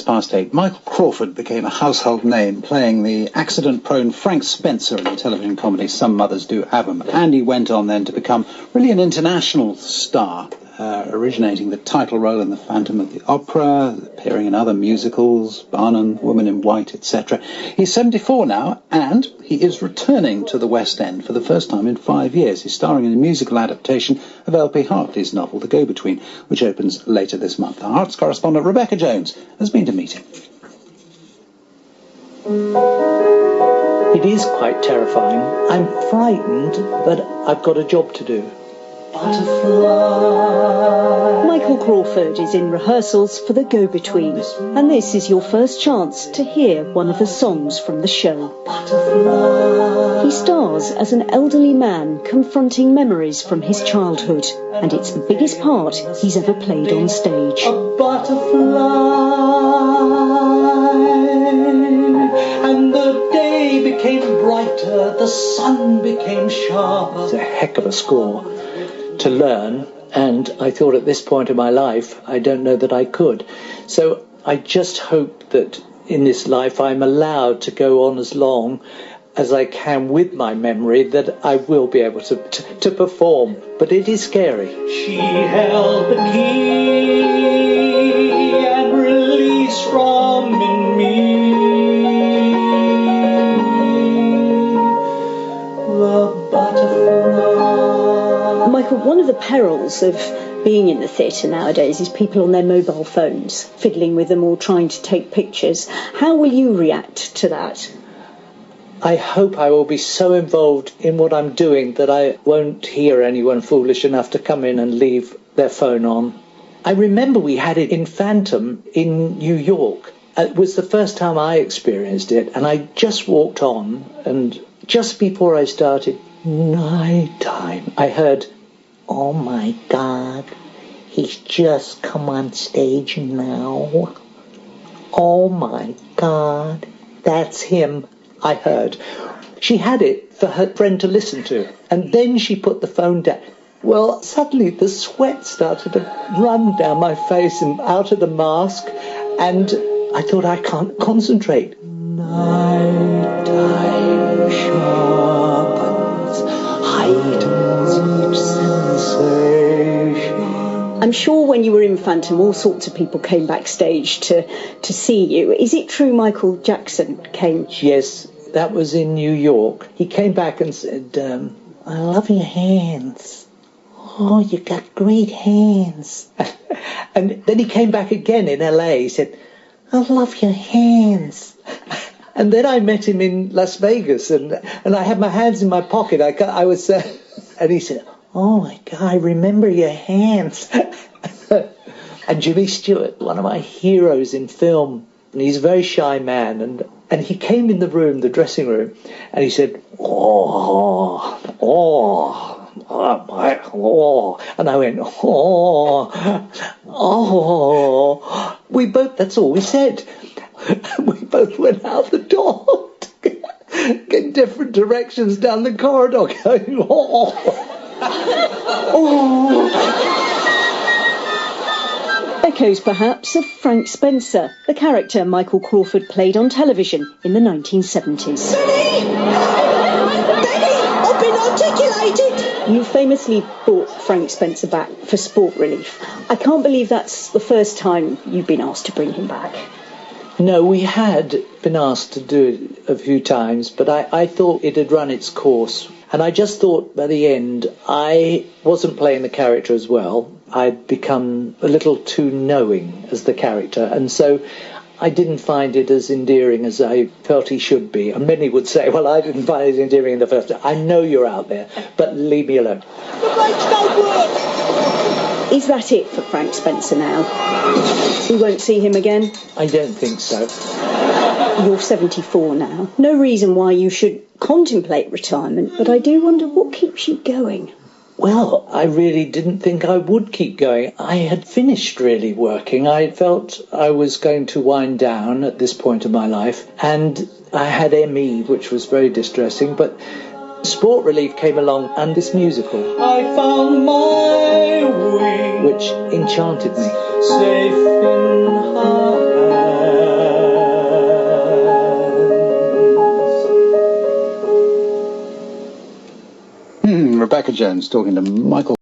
8:08. Michael Crawford became a household name, playing the accident-prone Frank Spencer in the television comedy Some Mothers Do Have 'Em. And he went on then to become really an international star, originating the title role in The Phantom of the Opera, appearing in other musicals, Barnum, Woman in White, etc. He's 74 now, and he is returning to the West End for the first time in 5 years. He's starring in a musical adaptation of L.P. Hartley's novel, The Go-Between, which opens later this month. Our arts correspondent Rebecca Jones has been to meet him. It is quite terrifying. I'm frightened, but I've got a job to do. Butterfly. Michael Crawford is in rehearsals for The Go-Between, and this is your first chance to hear one of the songs from the show. Butterfly. He stars as an elderly man confronting memories from his childhood, and it's the biggest part he's ever played on stage. A butterfly, and the day became brighter, the sun became sharper. It's a heck of a score to learn, and I thought at this point of my life, I don't know that I could. So I just hope that in this life I'm allowed to go on as long as I can with my memory, that I will be able to perform. But it is scary. She held the key and released from in me the butterfly. Michael, one of the perils of being in the theatre nowadays is people on their mobile phones, fiddling with them or trying to take pictures. How will you react to that? I hope I will be so involved in what I'm doing that I won't hear anyone foolish enough to come in and leave their phone on. I remember we had it in Phantom in New York. It was the first time I experienced it, and I just walked on, and just before I started, night time, I heard, "Oh my God, he's just come on stage now. Oh my God, that's him," I heard. She had it for her friend to listen to, and then she put the phone down. Well, suddenly the sweat started to run down my face and out of the mask, and I thought, I can't concentrate. Night time sharpens, heightens each sensation. I'm sure when you were in Phantom, all sorts of people came backstage to see you. Is it true Michael Jackson came? Yes, that was in New York. He came back and said, "I love your hands. Oh, you got great hands." And then he came back again in LA. He said, "I love your hands." And then I met him in Las Vegas, and I had my hands in my pocket. I was, and he said, "Oh my God, I remember your hands." And Jimmy Stewart, one of my heroes in film, and he's a very shy man, and he came in the room, the dressing room, and he said, "Oh, oh, oh, my, oh," and I went, "Oh, oh." We both, that's all we said. We both went out the door, in different directions down the corridor, going, "Oh, oh." Echoes, perhaps, of Frank Spencer, the character Michael Crawford played on television in the 1970s. Benny! Benny! I've been articulated! You famously brought Frank Spencer back for Sport Relief. I can't believe that's the first time you've been asked to bring him back. No, we had been asked to do it a few times, but I thought it had run its course. And I just thought by the end, I wasn't playing the character as well. I'd become a little too knowing as the character, and so I didn't find it as endearing as I felt he should be. And many would say, well, I didn't find it endearing in the first time. I know you're out there, but leave me alone. The brakes don't work! Is that it for Frank Spencer now? We won't see him again? I don't think so. You're 74 now. No reason why you should contemplate retirement, but I do wonder what keeps you going. Well, I really didn't think I would keep going. I had finished really working. I felt I was going to wind down at this point of my life, and I had ME, which was very distressing, but Sport Relief came along, and this musical, I found my way, which enchanted me. safe in her Rebecca Jones talking to Michael